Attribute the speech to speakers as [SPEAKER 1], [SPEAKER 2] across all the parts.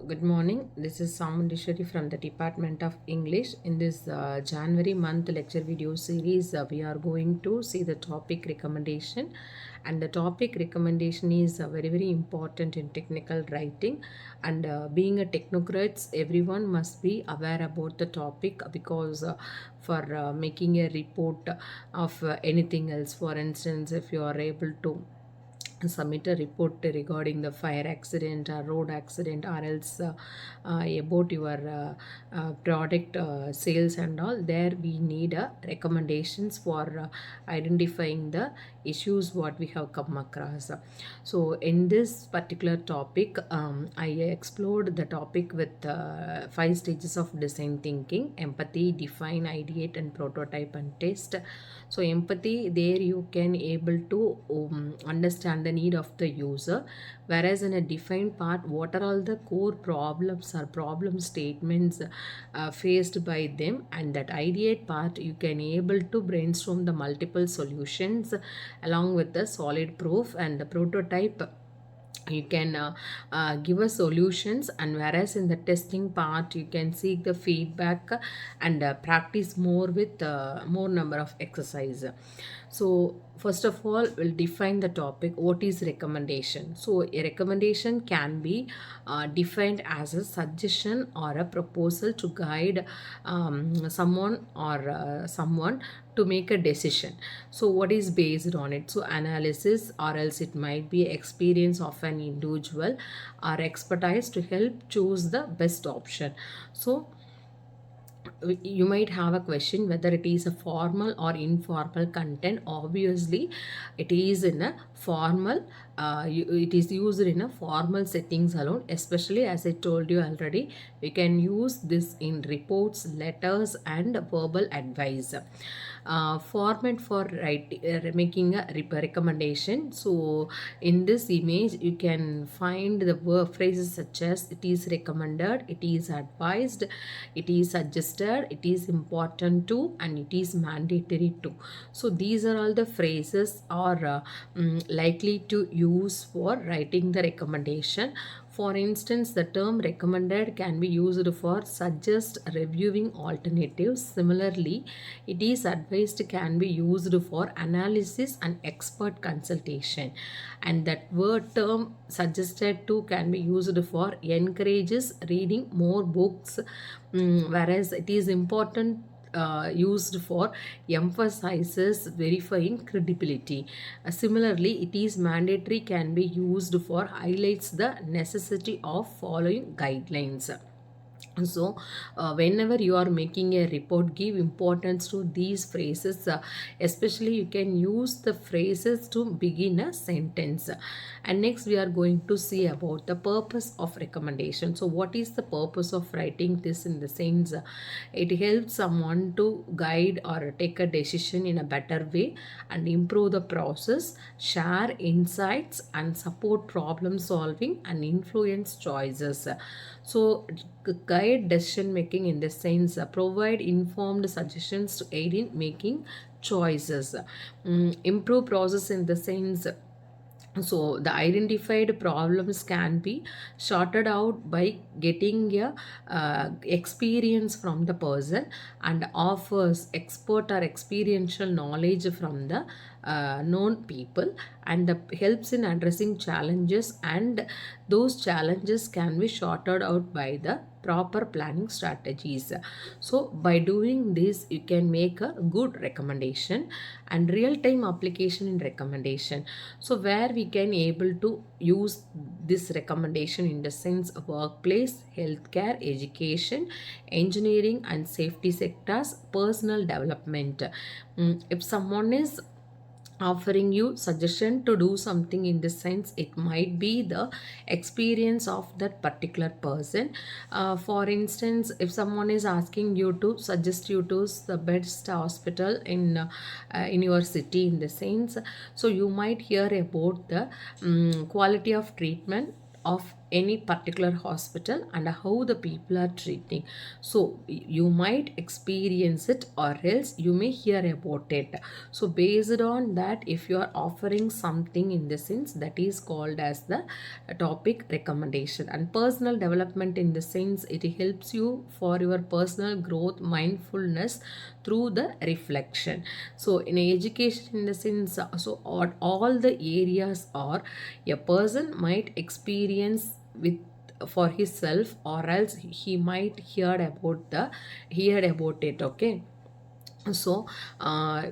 [SPEAKER 1] Good morning. This is Samundishwari from the Department of English. In this January month lecture video series, we are going to see the topic recommendation. And the topic recommendation is very important in technical writing. And being a technocrat, everyone must be aware about the topic because for making a report of anything else, for instance, if you are able to submit a report regarding the fire accident or road accident, or else about your product sales and all, there we need recommendations for identifying the issues what we have come across. So in this particular topic, I explored the topic with 5 stages of design thinking: empathy, define, ideate, and prototype and test. So empathy, there you can able to understand the need of the user, whereas in a defined part, what are all the core problems or problem statements faced by them, and that ideate part you can able to brainstorm the multiple solutions along with the solid proof, and the prototype you can give us solutions, and whereas in the testing part you can seek the feedback and practice more with more number of exercise. So first of all, we'll define the topic. What is recommendation? So a recommendation can be defined as a suggestion or a proposal to guide someone to make a decision. So what is based on it? So analysis, or else it might be experience of an individual or expertise to help choose the best option. So you might have a question whether it is a formal or informal content. Obviously it is in a formal, it is used in a formal settings alone, especially as I told you already, we can use this in reports, letters, and verbal advice. Format for making a recommendation. So in this image you can find the phrases such as it is recommended, it is advised, it is suggested, it is important to, and it is mandatory to. So these are all the phrases are likely to use for writing the recommendation. For instance, the term recommended can be used for suggest reviewing alternatives. Similarly, it is advised can be used for analysis and expert consultation. And that word term suggested to can be used for encourages reading more books, whereas it is important used for emphasizes verifying credibility. Similarly, it is mandatory can be used for highlights the necessity of following guidelines. So whenever you are making a report, give importance to these phrases, especially you can use the phrases to begin a sentence. And next we are going to see about the purpose of recommendation. So what is the purpose of writing this? In the sense, it helps someone to guide or take a decision in a better way and improve the process, share insights, and support problem solving and influence choices. So guide decision making in the sense, provide informed suggestions to aid in making choices. Improve process in the sense, so the identified problems can be sorted out by getting a experience from the person, and offers expert or experiential knowledge from the known people, and helps in addressing challenges, and those challenges can be sorted out by the proper planning strategies. So by doing this you can make a good recommendation. And real-time application in recommendation, so where we can able to use this recommendation in the sense of workplace, healthcare, education, engineering, and safety sectors, personal development. If someone is offering you suggestion to do something, in this sense it might be the experience of that particular person. For instance, if someone is asking you to suggest you to the best hospital in your city, in the sense, so you might hear about the quality of treatment of any particular hospital and how the people are treating. So you might experience it or else you may hear about it. So based on that, if you are offering something in the sense, that is called as the topic recommendation. And personal development in the sense, it helps you for your personal growth, mindfulness through the reflection. So in education in the sense, so all the areas are a person might experience with for himself, or else he might hear about it. Okay, so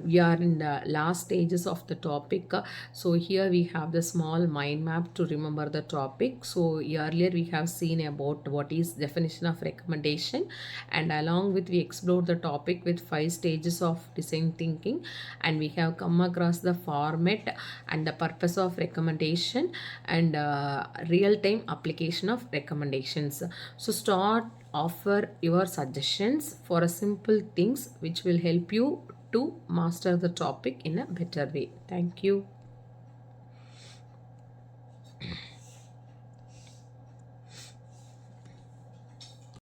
[SPEAKER 1] we are in the last stages of the topic. So here we have the small mind map to remember the topic. So earlier we have seen about what is definition of recommendation, and along with we explored the topic with 5 stages of design thinking, and we have come across the format and the purpose of recommendation, and real-time application of recommendations. So start offer your suggestions for a simple things which will help you to master the topic in a better way. Thank you.